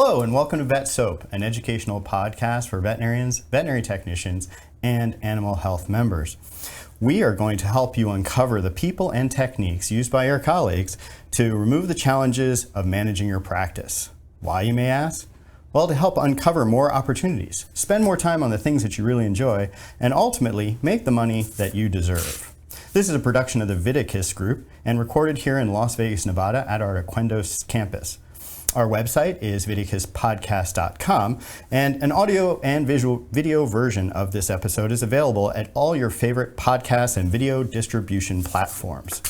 Hello and welcome to VetSOAP, an educational podcast for veterinarians, veterinary technicians, and animal health members. We are going to help you uncover the people and techniques used by your colleagues to remove the challenges of managing your practice. Why, you may ask? Well, to help uncover more opportunities, spend more time on the things that you really enjoy, and ultimately make the money that you deserve. This is a production of the VETAHEAD Group and recorded here in Las Vegas, Nevada at our Aquendos campus. Our website is VETAHEADpodcast.com, and an audio and video version of this episode is available at all your favorite podcast and video distribution platforms.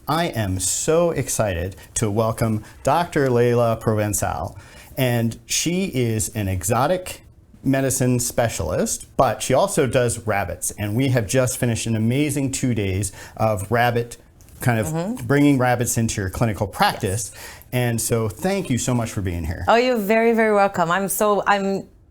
I am so excited to welcome Dr. Leila Provencal, and she is an exotic medicine specialist, but she also does rabbits, and we have just finished an amazing 2 days of rabbit bringing rabbits into your clinical practice. Yes. And so thank you so much for being here. Oh, you're very, very welcome. I've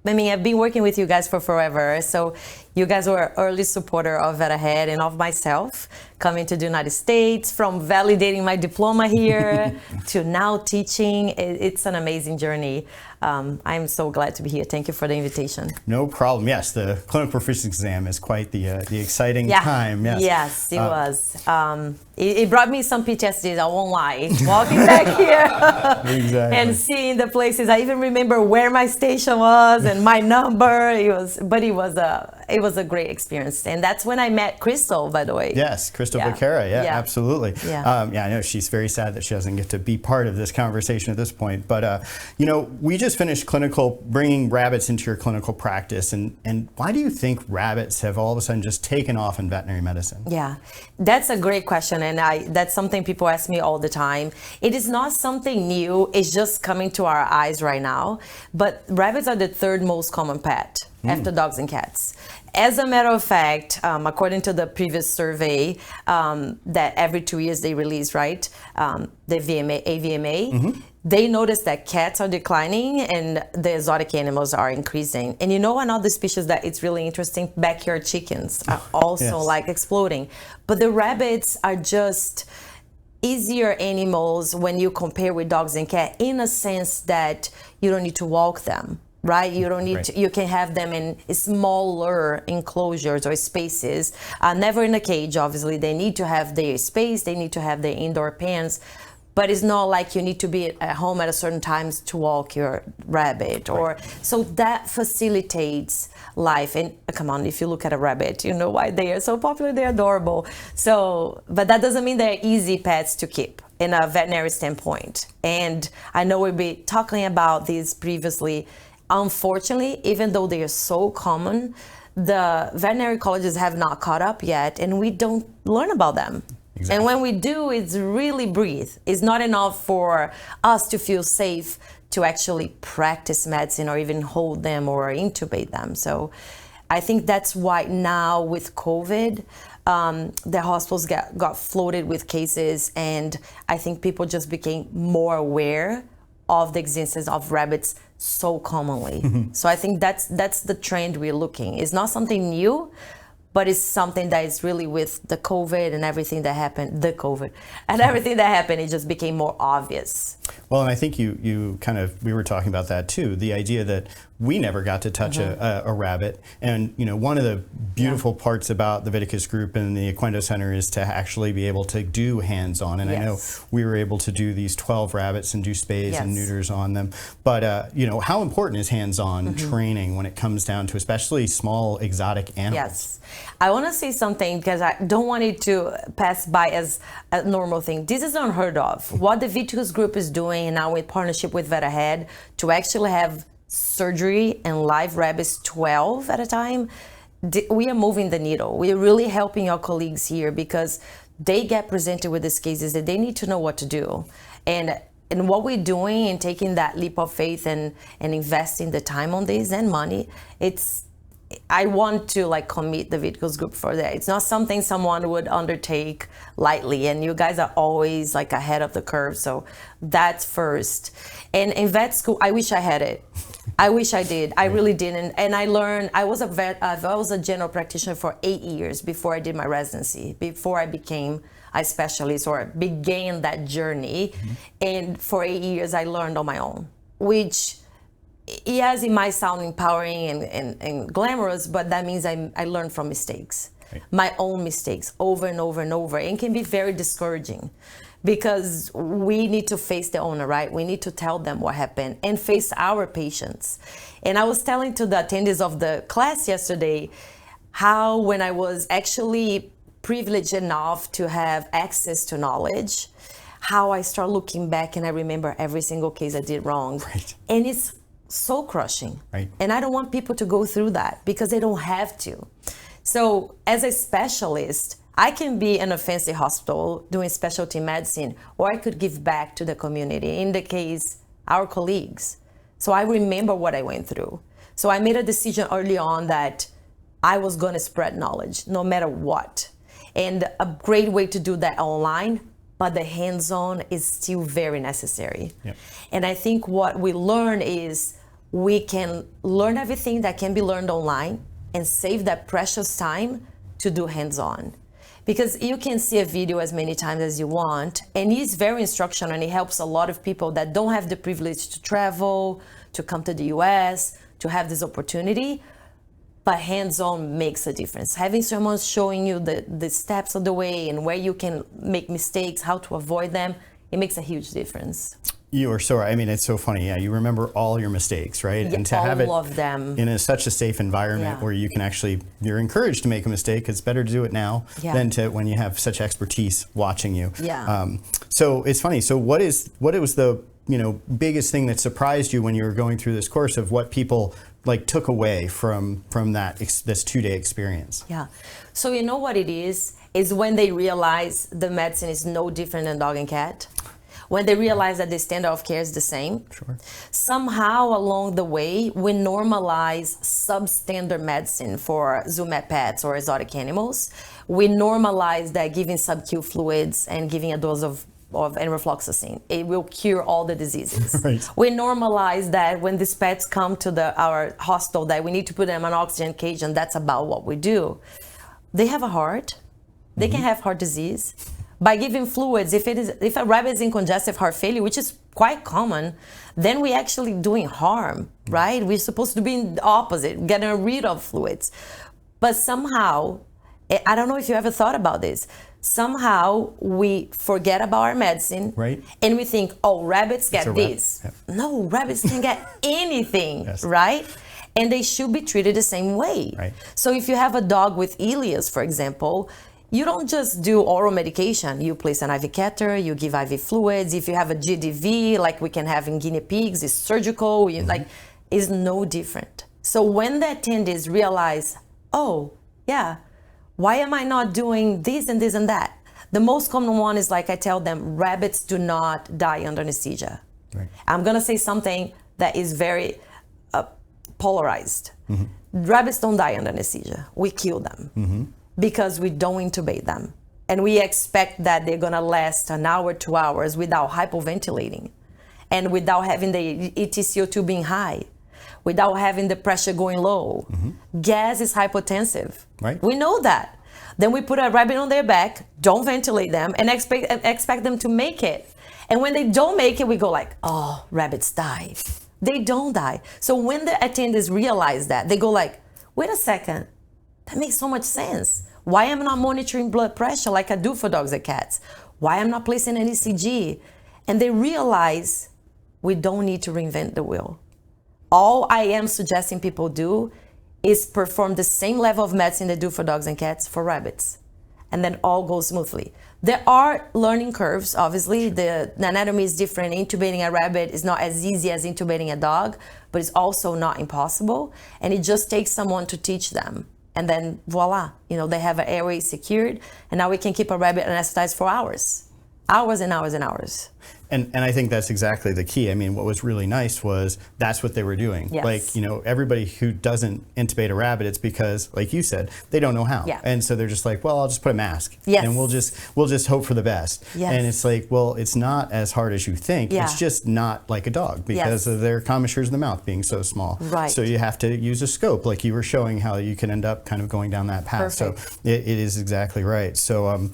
been working with you guys for forever. So you guys were an early supporter of VETAHEAD and of myself, coming to the United States, from validating my diploma here to now teaching. It's an amazing journey. I'm so glad to be here. Thank you for the invitation. No problem. Yes, the clinical proficiency exam is quite the exciting time. Yes, it was. It brought me some PTSD, I won't lie. Walking back here exactly. And seeing the places. I even remember where my station was and my number. It was a great experience. And that's when I met Crystal, by the way. Yes, Crystal Becerra. Yeah, absolutely. Yeah. I know she's very sad that she doesn't get to be part of this conversation at this point. But, we just finished bringing rabbits into your clinical practice. And why do you think rabbits have all of a sudden just taken off in veterinary medicine? Yeah, that's a great question. And that's something people ask me all the time. It is not something new. It's just coming to our eyes right now. But rabbits are the third most common pet after dogs and cats. As a matter of fact, according to the previous survey that every 2 years they release, right, the AVMA, they noticed that cats are declining and the exotic animals are increasing. And another species that it's really interesting, backyard chickens are also exploding. But the rabbits are just easier animals when you compare with dogs and cats, in a sense that you don't need to walk them. Right? You don't need to, you can have them in smaller enclosures or spaces, never in a cage, obviously. They need to have their space, they need to have their indoor pens, but it's not like you need to be at home at a certain times to walk your rabbit. So that facilitates life. And come on, if you look at a rabbit, you know why they are so popular, they're adorable. But that doesn't mean they're easy pets to keep in a veterinary standpoint. And I know we'll be talking about these previously. Unfortunately, even though they are so common, the veterinary colleges have not caught up yet, and we don't learn about them. Exactly. And when we do, it's really brief. It's not enough for us to feel safe to actually practice medicine or even hold them or intubate them. So I think that's why now with COVID, the hospitals got flooded with cases, and I think people just became more aware of the existence of rabbits so commonly. So I think that's the trend we're looking. It's not something new, but it's something that is really with the COVID and everything that happened, it just became more obvious. Well, and I think we were talking about that too, the idea that we never got to touch a rabbit. And, one of the beautiful parts about the VETAHEAD Group and the Aquendos Center is to actually be able to do hands-on. And I know we were able to do these 12 rabbits and do spays and neuters on them. But, how important is hands-on training when it comes down to especially small exotic animals? Yes. I want to say something because I don't want it to pass by as a normal thing. This is unheard of. What the VETAHEAD Group is doing now in partnership with VETAHEAD to actually have surgery and live rabbits 12 at a time, we are moving the needle. We are really helping our colleagues here because they get presented with these cases that they need to know what to do. And what we're doing and taking that leap of faith and investing the time on this and money, I want to commit the VETAHEAD Group for that. It's not something someone would undertake lightly, and you guys are always ahead of the curve. So that's first. And in vet school, I wish I had it. I wish I did. I really didn't. And I learned. I was a general practitioner for 8 years before I did my residency. Before I became a specialist or began that journey, and for 8 years I learned on my own, which yes, it might sound empowering and glamorous, but that means I learn from mistakes, right. My own mistakes over and over and over. And it can be very discouraging because we need to face the owner, right? We need to tell them what happened and face our patients. And I was telling to the attendees of the class yesterday how when I was actually privileged enough to have access to knowledge, how I start looking back and I remember every single case I did wrong. Right. And it's so crushing. Right. And I don't want people to go through that because they don't have to. So as a specialist, I can be in a fancy hospital doing specialty medicine, or I could give back to the community, in the case, our colleagues. So I remember what I went through. So I made a decision early on that I was going to spread knowledge no matter what. And a great way to do that online, but the hands-on is still very necessary. Yep. And I think what we learn is we can learn everything that can be learned online and save that precious time to do hands-on. Because you can see a video as many times as you want, and it's very instructional, and it helps a lot of people that don't have the privilege to travel, to come to the US, to have this opportunity. But hands-on makes a difference. Having someone showing you the steps of the way and where you can make mistakes, how to avoid them, it makes a huge difference. You are so right. I mean, it's so funny. Yeah, you remember all your mistakes, right? Yeah, and to have it all of them in such a safe environment Yeah. where you can actually, you're encouraged to make a mistake. It's better to do it now Yeah. than to when you have such expertise watching you. Yeah. So it's funny. So what was the biggest thing that surprised you when you were going through this course of what people like took away from this 2-day experience? Yeah. So you know what it is when they realize the medicine is no different than dog and cat. When they realize that the standard of care is the same. Sure. Somehow along the way, we normalize substandard medicine for zoomed pets or exotic animals. We normalize that giving sub-Q fluids and giving a dose of enrofloxacin, it will cure all the diseases. Right. We normalize that when these pets come to our hospital that we need to put them on oxygen cage, and that's about what we do. They have a heart. They can have heart disease. By giving fluids, if a rabbit is in congestive heart failure, which is quite common, then we're actually doing harm, right? We're supposed to be in the opposite, getting rid of fluids. But somehow, I don't know if you ever thought about this, somehow we forget about our medicine, right. And we think, oh, rabbits get this. Yep. No, rabbits can get anything, Yes. right? And they should be treated the same way. Right. So if you have a dog with ileus, for example, you don't just do oral medication. You place an IV catheter, you give IV fluids. If you have a GDV, like we can have in guinea pigs, it's surgical, it's no different. So when the attendees realize, oh, yeah, why am I not doing this and this and that? The most common one is like I tell them, rabbits do not die under anesthesia. Right. I'm gonna say something that is very polarized. Rabbits don't die under anesthesia. We kill them. Because we don't intubate them. And we expect that they're gonna last an hour, 2 hours without hypoventilating and without having the EtCO2 being high, without having the pressure going low. Gas is hypotensive. Right. We know that. Then we put a rabbit on their back, don't ventilate them, and expect them to make it. And when they don't make it, we go like, oh, rabbits die. They don't die. So when the attendants realize that, they go like, wait a second, that makes so much sense. Why am I not monitoring blood pressure like I do for dogs and cats? Why am I not placing an ECG? And they realize we don't need to reinvent the wheel. All I am suggesting people do is perform the same level of medicine they do for dogs and cats for rabbits. And then all goes smoothly. There are learning curves, obviously. The anatomy is different. Intubating a rabbit is not as easy as intubating a dog, but it's also not impossible. And it just takes someone to teach them. And then voila, they have an airway secured, and now we can keep a rabbit anesthetized for hours and hours and hours. And I think that's exactly the key. I mean, what was really nice was that's what they were doing. Yes. Like, everybody who doesn't intubate a rabbit, it's because, like you said, they don't know how. Yeah. And so they're just like, well, I'll just put a mask. Yes. And we'll just hope for the best. Yes. And it's like, well, it's not as hard as you think. Yeah. It's just not like a dog because of their commissures in the mouth being so small. Right. So you have to use a scope, like you were showing how you can end up kind of going down that path. Perfect. So it is exactly right. So,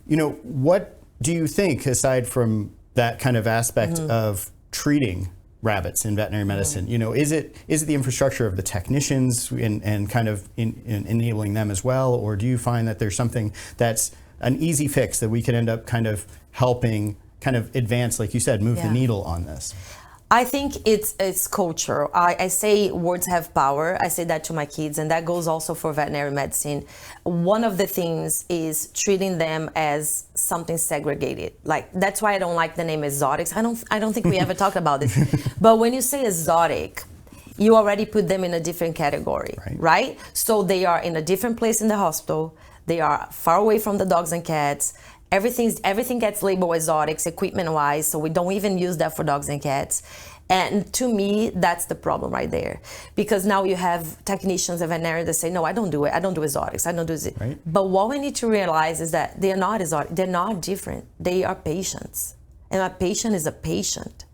what do you think, aside from that kind of aspect of treating rabbits in veterinary medicine? You know, is it the infrastructure of the technicians and kind of in enabling them as well, or do you find that there's something that's an easy fix that we could end up kind of helping kind of advance, like you said, move the needle on this? I think it's culture. I say words have power. I say that to my kids, and that goes also for veterinary medicine. One of the things is treating them as something segregated. Like, that's why I don't like the name exotics. I don't think we ever talked about this. But when you say exotic, you already put them in a different category, right? So they are in a different place in the hospital. They are far away from the dogs and cats. Everything gets labeled exotics equipment-wise, so we don't even use that for dogs and cats. And to me, that's the problem right there. Because now you have technicians and veterinarians that say, no, I don't do it. I don't do exotics. I don't do it. Right. But what we need to realize is that they are not exotic. They're not different. They are patients. And a patient is a patient.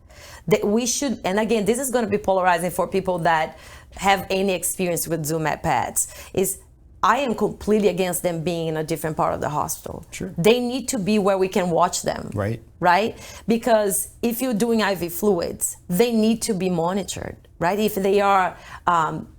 That we should, and again, this is going to be polarizing for people that have any experience with VetSOAP pets, is I am completely against them being in a different part of the hospital. Sure. They need to be where we can watch them. Right? Because if you're doing IV fluids, they need to be monitored, right? If they are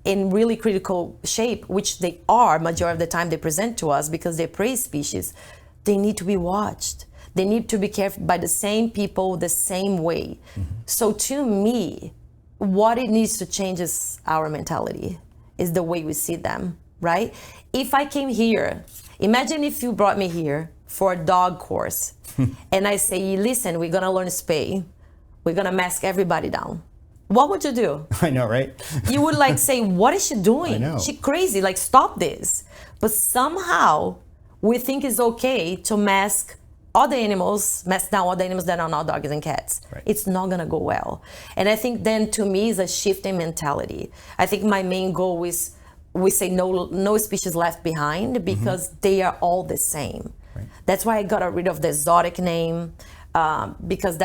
in really critical shape, which they are, majority of the time they present to us because they're prey species, they need to be watched. They need to be cared by the same people the same way. So to me, what it needs to change is our mentality, is the way we see them. Right? If I came here, imagine if you brought me here for a dog course and I say, listen, we're going to learn spay. We're going to mask everybody down. What would you do? I know, right? You would like say, what is she doing? I know. She's crazy. Like, stop this. But somehow we think it's okay to mask other animals, mask down other animals that are not dogs and cats. Right. It's not going to go well. And I think then to me is a shift in mentality. I think my main goal is, we say no species left behind, because they are all the same. Right. That's why I got rid of the exotic name, because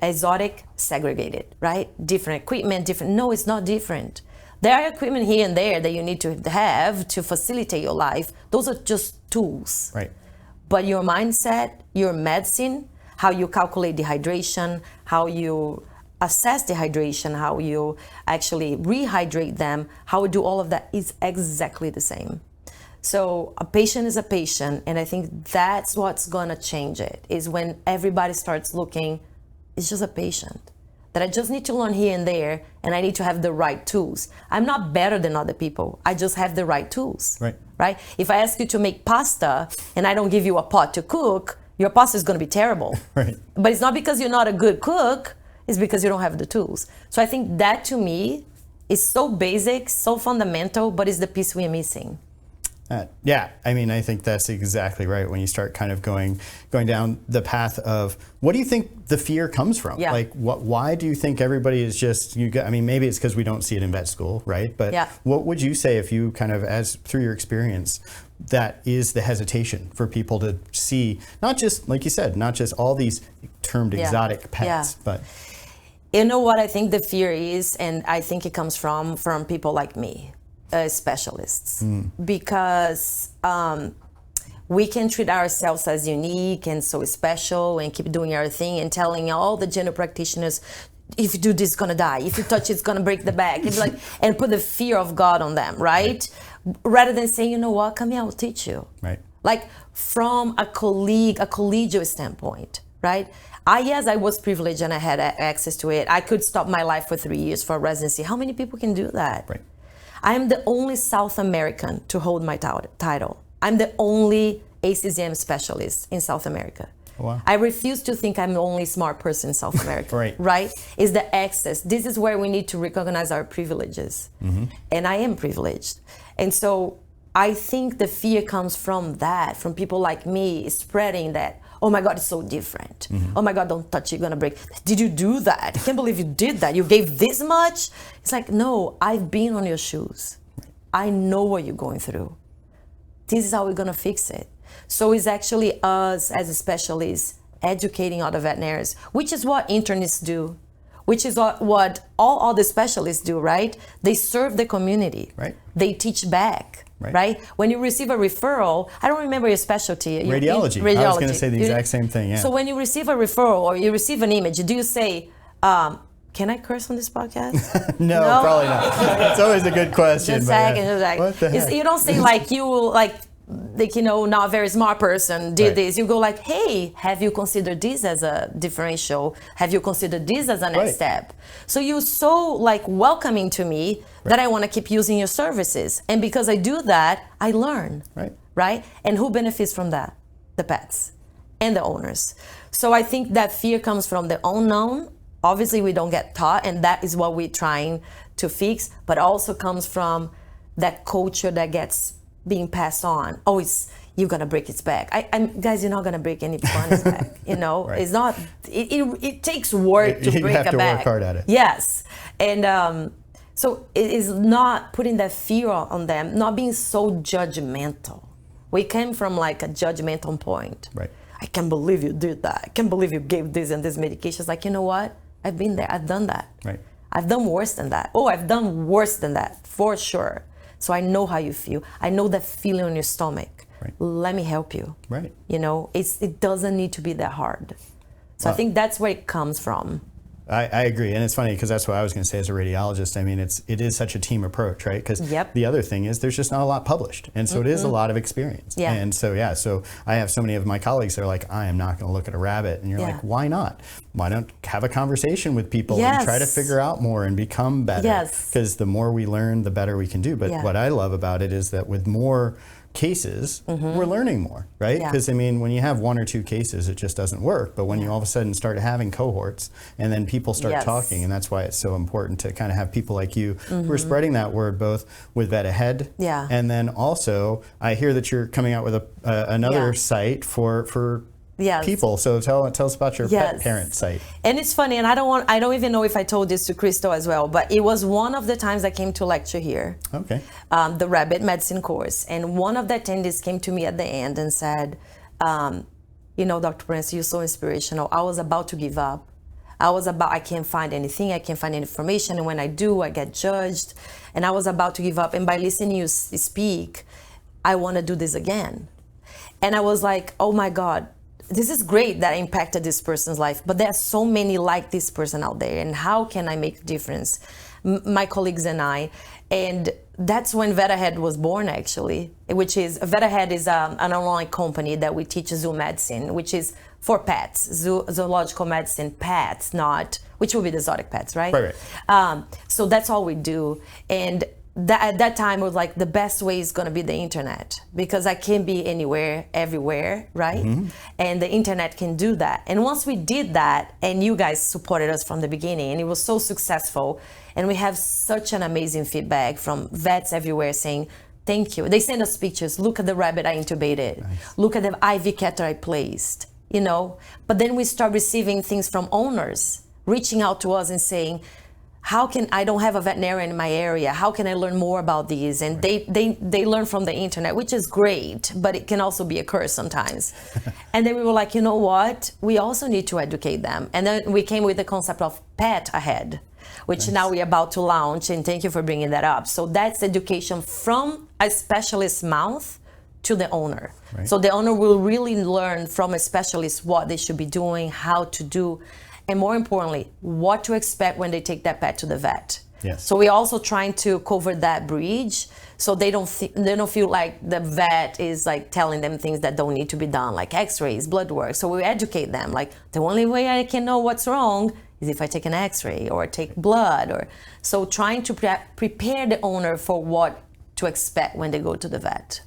exotic, segregated, right? Different equipment, different. No, it's not different. There are equipment here and there that you need to have to facilitate your life. Those are just tools. Right. But your mindset, your medicine, how you calculate dehydration, how you assess dehydration, how you actually rehydrate them, how we do all of that is exactly the same. So a patient is a patient, and I think that's what's gonna change it, is when everybody starts looking, it's just a patient that I just need to learn here and there, and I need to have the right tools. I'm not better than other people. I just have the right tools. Right? If I ask you to make pasta and I don't give you a pot to cook, your pasta is gonna be terrible. Right. But it's not because you're not a good cook, is because you don't have the tools. So I think that to me is so basic, so fundamental, but it's the piece we are missing. Yeah, I mean, I think that's exactly right. When you start kind of going down the path of, what do you think the fear comes from? Yeah. Like, why do you think everybody is just, I mean, maybe it's because we don't see it in vet school, right? But what would you say, if you kind of, as through your experience, that is the hesitation for people to see, not just, like you said, not just all these termed exotic pets, but... You know what I think the fear is, and I think it comes from people like me, specialists, because we can treat ourselves as unique and so special and keep doing our thing and telling all the general practitioners, if you do this, it's gonna die. If you touch it, it's gonna break the back. It's like, and put the fear of God on them, right? Rather than saying, you know what, come here, I'll teach you. Right. Like, from a collegial standpoint, right? Yes, I was privileged and I had access to it. I could stop my life for 3 years for a residency. How many people can do that? Right. I am the only South American to hold my title. I'm the only ACZM specialist in South America. Wow. I refuse to think I'm the only smart person in South America. Right? Is the access. This is where we need to recognize our privileges. And I am privileged. And so I think the fear comes from that, from people like me spreading that. Oh my God, it's so different. Oh my God, don't touch it, you're gonna break. Did you do that? I can't believe you did that. You gave this much? It's like, no, I've been on your shoes. I know what you're going through. This is how we're gonna fix it. So it's actually us as specialists educating other veterinarians, which is what internists do, which is what all other specialists do, right? They serve the community. Right. They teach back. Right? When you receive a referral, I don't remember your specialty. Radiology. I was going to say the exact same thing. Yeah. So when you receive a referral or you receive an image, do you say, can I curse on this podcast? No, probably not. It's always a good question. Just but like, what the heck? you don't say like not a very smart person did this. You go like, hey, have you considered this as a differential? Have you considered this as a next step? So you're so like welcoming to me that I want to keep using your services. And because I do that, I learn. Right? And who benefits from that? The pets and the owners. So I think that fear comes from the unknown. Obviously, we don't get taught, and that is what we're trying to fix, but also comes from that culture that gets being passed on. Oh, you're gonna break its back. Guys, you're not gonna break any bunny's back. It's not. It takes work to break a back. You have to work hard at it. Yes, and so it is not putting that fear on them, not being so judgmental. We came from like a judgmental point. Right. I can't believe you did that. I can't believe you gave this and this medications. Like, you know what? I've been there. I've done that. Right. I've done worse than that. Oh, I've done worse than that, for sure. So I know how you feel. I know that feeling on your stomach. Right. Let me help you. Right. It doesn't need to be that hard. So I think that's where it comes from. I agree, and it's funny because that's what I was going to say as a radiologist. I mean, it is such a team approach, right? Because the other thing is there's just not a lot published, and so it is a lot of experience. Yeah. And so so I have so many of my colleagues that are like, I am not going to look at a rabbit, and you're like, why not? Why don't have a conversation with people and try to figure out more and become better? Yes. Because the more we learn, the better we can do. But what I love about it is that with more cases, we're learning more, right? Because I mean, when you have one or two cases, it just doesn't work. But when you all of a sudden start having cohorts, and then people start talking, and that's why it's so important to kind of have people like you who are spreading that word, both with VETAHEAD, and then also I hear that you're coming out with another site for people. So tell us about your pet parent site. And it's funny, and I don't even know if I told this to Crystal as well, but it was one of the times I came to lecture here. Okay. The rabbit medicine course. And one of the attendees came to me at the end and said, Dr. Proença, you're so inspirational. I was about to give up. I can't find anything. I can't find any information. And when I do, I get judged. And I was about to give up. And by listening you speak, I want to do this again. And I was like, oh my God, this is great that I impacted this person's life, but there are so many like this person out there, and how can I make a difference? My colleagues and I, and that's when VETAHEAD was born, actually, which is, VETAHEAD is an online company that we teach zoo medicine, which is for pets, zoological medicine pets, which will be the exotic pets, right? Right. So that's all we do. And at that time, it was like the best way is going to be the internet, because I can be anywhere, everywhere, right? And the internet can do that. And once we did that, and you guys supported us from the beginning, and it was so successful, and we have such an amazing feedback from vets everywhere saying, thank you. They send us pictures. Look at the rabbit I intubated. Nice. Look at the IV catheter I placed, But then we start receiving things from owners reaching out to us and saying, I don't have a veterinarian in my area. How can I learn more about these? And they learn from the internet, which is great, but it can also be a curse sometimes. And then we were like, you know what? We also need to educate them. And then we came with the concept of VETAHEAD, which now we're about to launch. And thank you for bringing that up. So that's education from a specialist's mouth to the owner. Right. So the owner will really learn from a specialist what they should be doing, how to do, and more importantly, what to expect when they take that pet to the vet. Yes. So we're also trying to cover that bridge, so they don't feel like the vet is like telling them things that don't need to be done, like X-rays, blood work. So we educate them, like the only way I can know what's wrong is if I take an X-ray or take blood, so trying to prepare the owner for what to expect when they go to the vet.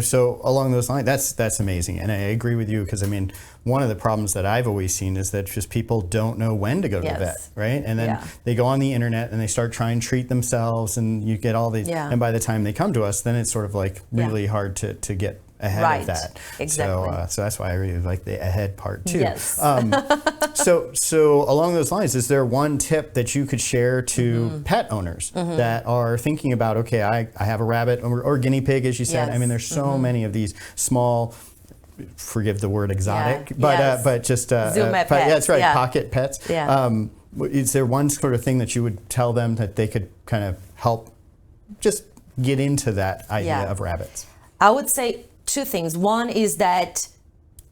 So along those lines, that's amazing, and I agree with you, because I mean, one of the problems that I've always seen is that just people don't know when to go to the vet, right? And then they go on the internet and they start trying to treat themselves, and you get all these, and by the time they come to us, then it's sort of like really hard to get ahead of that. Exactly. So that's why I really like the ahead part too. Yes. So along those lines, is there one tip that you could share to pet owners that are thinking about, okay, I have a rabbit or guinea pig, as you said. I mean, there's so many of these small, forgive the word exotic, but just pets. That's right, Yeah. pocket pets. Yeah. Is there one sort of thing that you would tell them that they could kind of help just get into that idea of rabbits? I would say two things. One is that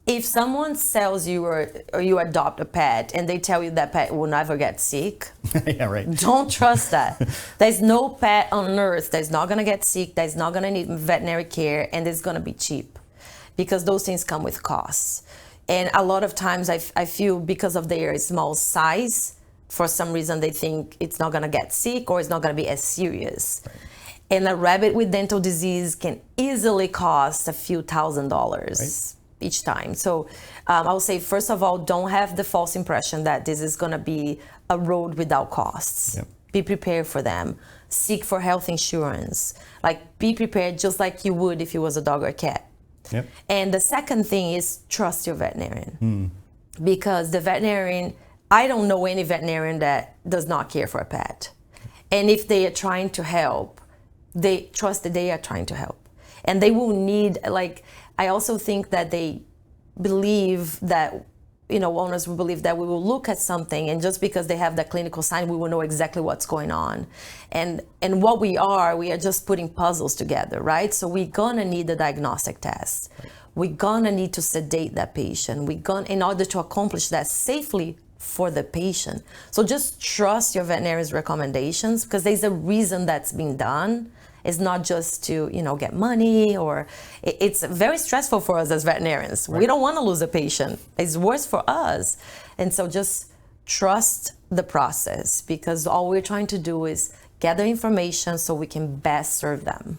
If someone sells you or you adopt a pet and they tell you that pet will never get sick, yeah, right. Don't trust that. There's no pet on earth that's not going to get sick, that's not going to need veterinary care, and it's going to be cheap, because those things come with costs. And a lot of times I feel because of their small size, for some reason they think it's not going to get sick or it's not going to be as serious. Right. And a rabbit with dental disease can easily cost a few $1,000s. Right. Each time. So I would say, first of all, don't have the false impression that this is going to be a road without costs. Yep. Be prepared for them. Seek for health insurance. Like, be prepared just like you would if you was a dog or a cat. Yep. And the second thing is trust your veterinarian. Because the veterinarian, I don't know any veterinarian that does not care for a pet. And if they are trying to help, they trust that they are trying to help. And they will need, like, I also think that they believe that, owners will believe that we will look at something, and just because they have that clinical sign, we will know exactly what's going on. And what we are just putting puzzles together, right? So we're gonna need a diagnostic test. Right. We're gonna need to sedate that patient. In order to accomplish that safely for the patient. So just trust your veterinarian's recommendations, because there's a reason that's being done. It's not just to, get money, or it's very stressful for us as veterinarians. Right. We don't want to lose a patient. It's worse for us. And so just trust the process, because all we're trying to do is gather information so we can best serve them.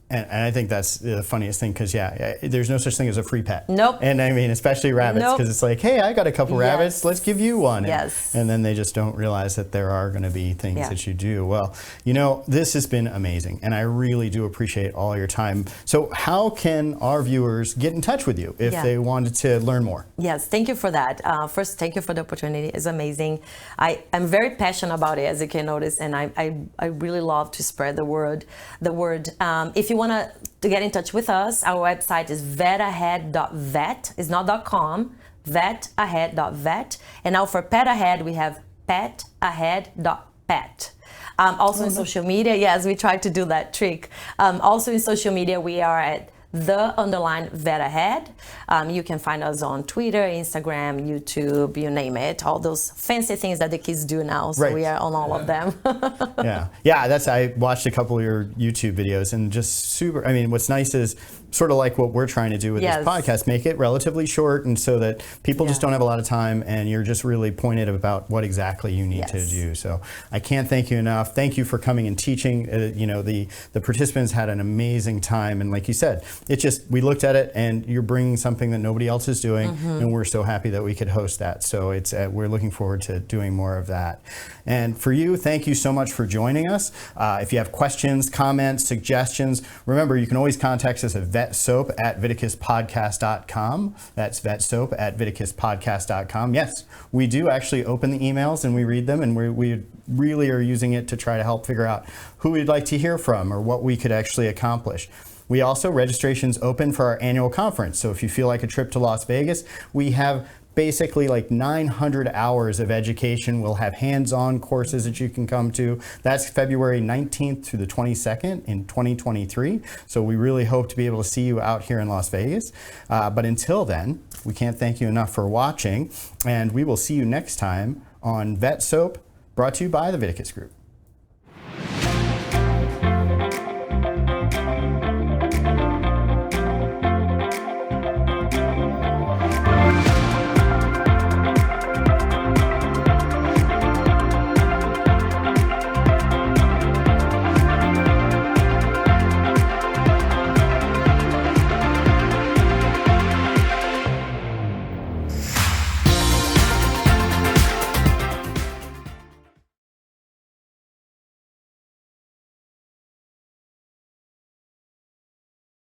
And I think that's the funniest thing, because there's no such thing as a free pet. Nope. And I mean, especially rabbits, because it's like, hey, I got a couple rabbits, let's give you one. Yes. And then they just don't realize that there are going to be things that you do. Well, this has been amazing, and I really do appreciate all your time. So how can our viewers get in touch with you if they wanted to learn more? Yes, thank you for that. First, thank you for the opportunity. It's amazing. I'm very passionate about it, as you can notice, and I really love to spread the word. If you want to get in touch with us, our website is vetahead.vet. It's not .com, vetahead.vet. And now for PetAhead, we have petahead.pet. Also in social media, yes, we try to do that trick. Also in social media, we are at _VETAHEAD. You can find us on Twitter, Instagram, YouTube, you name it. All those fancy things that the kids do now. So we are on all of them. I watched a couple of your YouTube videos, and just super. I mean, what's nice is sort of like what we're trying to do with this podcast, make it relatively short, and so that people just don't have a lot of time, and you're just really pointed about what exactly you need to do. So I can't thank you enough. Thank you for coming and teaching. The participants had an amazing time, and like you said, we looked at it, and you're bringing something that nobody else is doing, and we're so happy that we could host that. So we're looking forward to doing more of that. And for you, thank you so much for joining us. If you have questions, comments, suggestions, remember, you can always contact us at VetSOAP at VeticiusPodcast.com. That's VetSOAP at VeticiusPodcast.com. Yes, we do actually open the emails and we read them, and we really are using it to try to help figure out who we'd like to hear from or what we could actually accomplish. We also, registration's open for our annual conference. So if you feel like a trip to Las Vegas, we have basically like 900 hours of education. We'll have hands-on courses that you can come to. That's February 19th through the 22nd in 2023. So we really hope to be able to see you out here in Las Vegas. But until then, we can't thank you enough for watching, and we will see you next time on VetSOAP, brought to you by the Veticus Group.